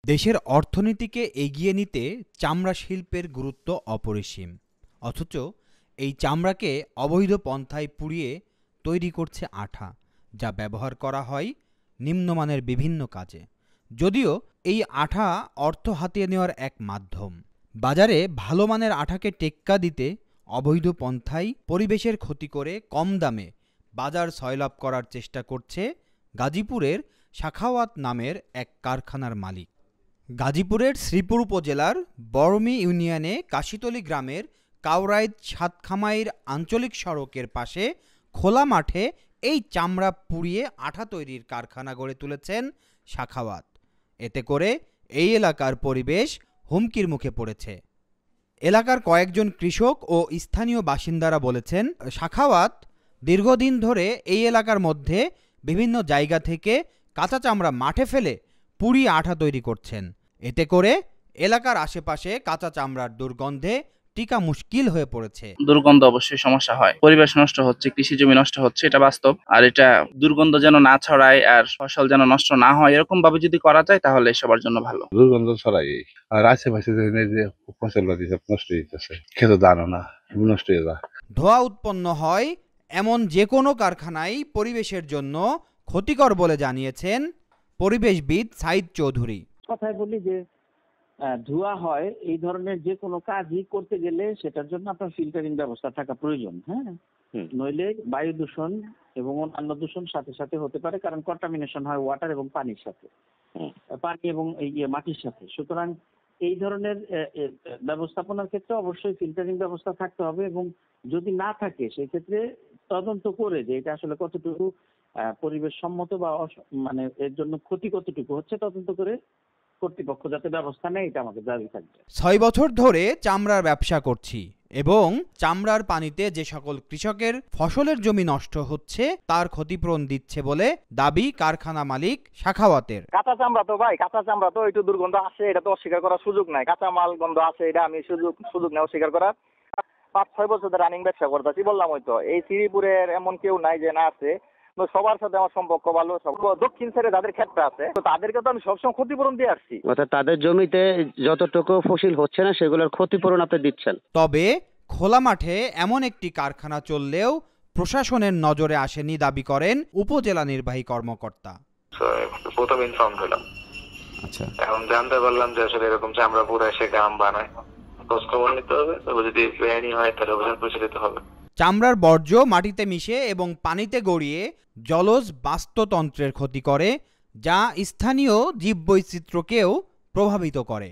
দেশের অর্থনীতিকে এগিয়ে নিতে চামড়া শিল্পের গুরুত্ব অপরিসীম, অথচ এই চামড়াকে অবৈধ পন্থায় পুড়িয়ে তৈরি করছে আঠা, যা ব্যবহার করা হয় নিম্নমানের বিভিন্ন কাজে। যদিও এই আঠা অর্থ হাতিয়ে নেওয়ার এক মাধ্যম, বাজারে ভালো মানের আঠাকে টেক্কা দিতে অবৈধ পন্থায় পরিবেশের ক্ষতি করে কম দামে বাজার সয়লাভ করার চেষ্টা করছে গাজীপুরের সাখাওয়াত নামের এক কারখানার মালিক। গাজীপুরের শ্রীপুর উপজেলার বরমি ইউনিয়নে কাশিতলী গ্রামের কাউরাইদ সাতখামাইর আঞ্চলিক সড়কের পাশে খোলা মাঠে এই চামড়া পুড়িয়ে আঠা তৈরির কারখানা গড়ে তুলেছেন সাখাওয়াত। এতে করে এই এলাকার পরিবেশ হুমকির মুখে পড়েছে। এলাকার কয়েকজন কৃষক ও স্থানীয় বাসিন্দারা বলেছেন, সাখাওয়াত দীর্ঘদিন ধরে এই এলাকার মধ্যে বিভিন্ন জায়গা থেকে কাঁচা চামড়া মাঠে ফেলে পুড়িয়ে আঠা তৈরি করছেন। এতে করে এলাকার আশেপাশে কাঁচা চামড়ার দুর্গন্ধে টিকা মুশকিল হয়ে পড়েছে। দুর্গন্ধ অবশ্যই সমস্যা হয়, পরিবেশ নষ্ট হচ্ছে, কৃষি জমি নষ্ট হচ্ছে, এটা বাস্তব। আর এটা দুর্গন্ধ যেন না ছড়ায় আর ফসল যেন নষ্ট না হয়, এরকম ভাবে যদি করা যায় তাহলে সবার জন্য ভালো। দুর্গন্ধ ছড়াই আর আশেপাশে যে ফসল নষ্ট হয়ে যাচ্ছে, খেতে দাঁড়ো না, নষ্ট হয়ে যায়। ধোঁয়া উৎপন্ন হয় এমন যে কোনো কারখানাই পরিবেশের জন্য ক্ষতিকর বলে জানিয়েছেন পরিবেশবিদ সাইদ চৌধুরী। কথায় বলি যে ধোঁয়া হয়, এই ধরনের যে কোনো কাজই করতে গেলে সেটার জন্য আপনার ফিল্টারিং ব্যবস্থা থাকা প্রয়োজন। হ্যাঁ, নইলে বায়ু দূষণ এবং অন্যান্য দূষণ সাথে সাথে হতে পারে, কারণ কন্টামিনেশন হয় ওয়াটার এবং পানির সাথে, পানি এবং মাটির সাথে। সুতরাং এই ধরনের ব্যবস্থাপনার ক্ষেত্রে অবশ্যই ফিল্টারিং ব্যবস্থা থাকতে হবে, এবং যদি না থাকে সেই ক্ষেত্রে তদন্ত করে যে এটা আসলে কতটুকু পরিবেশ সম্মত বা মানে এর জন্য ক্ষতি কতটুকু হচ্ছে তদন্ত করে কর্তৃপক্ষ যাতে ব্যবস্থা নেয়, এটা আমাদের দাবি থাকবে। 6 বছর ধরে চামড়ার ব্যবসা করছি এবং চামড়ার পানিতে যে সকল কৃষকের ফসলের জমি নষ্ট হচ্ছে তার ক্ষতিপূরণ দিচ্ছে বলে দাবি কারখানা মালিক সাখাওয়াতের। কাঁচা চামড়া তো ভাই, কাঁচা চামড়া তো একটু দুর্গন্ধ আসে, এটা তো অস্বীকার করার সুযোগ নাই। কাঁচা মাল গন্ধ আছে, এটা আমি সুযোগ নেই অস্বীকার করার। 5-6 বছর ধরে রানিং ব্যবসা করতেছি, বললাম হয়তো এই শ্রীপুরের এমন কেউ নাই যে না আছে, সবার সাথে আমার সম্পর্ক ভালো। দক্ষিণ সাইডে যাদের ক্ষেত্রে আছে তো তাদেরকে তো আমি সবসময় ক্ষতিপূরণ দিয়ে আসছি। অর্থাৎ তাদের জমিতে যতটুকু ফসল হচ্ছে না সেগুলোর ক্ষতিপূরণ আপনি দিচ্ছেন। তবে খোলা মাঠে এমন একটি কারখানা চললেও প্রশাসনের নজরে আসেনি দাবি করেন উপজেলা নির্বাহী কর্মকর্তা। প্রথম ইনফর্ম হলাম, আচ্ছা, এখন জানতে পারলাম যে আসলে এরকম চামড়া পুরো এসে গ্রাম বানায়। খোঁজ খবর নিতে হবে, যদি বেআইনি হয় তাহলে অভিযান পরিচালিত হবে। চামড়ার বর্জ্য মাটিতে মিশে এবং পানিতে গড়িয়ে জলজ বাস্তুতন্ত্রের ক্ষতি করে, যা স্থানীয় জীববৈচিত্র্যকেও প্রভাবিত করে।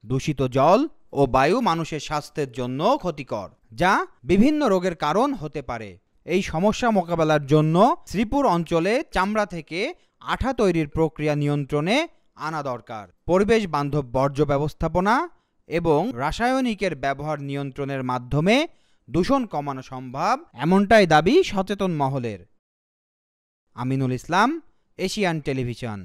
দূষিত জল ও বায়ু মানুষের স্বাস্থ্যের জন্য ক্ষতিকর, যা বিভিন্ন রোগের কারণ হতে পারে। এই সমস্যা মোকাবেলার জন্য শ্রীপুর অঞ্চলে চামড়া থেকে আঠা তৈরির প্রক্রিয়া নিয়ন্ত্রণে আনা দরকার। পরিবেশ বান্ধব বর্জ্য ব্যবস্থাপনা এবং রাসায়নিকের ব্যবহার নিয়ন্ত্রণের মাধ্যমে দূষণ কমানো সম্ভব, এমনটাই দাবি সচেতন মহলের। Aminul Islam, Asian television.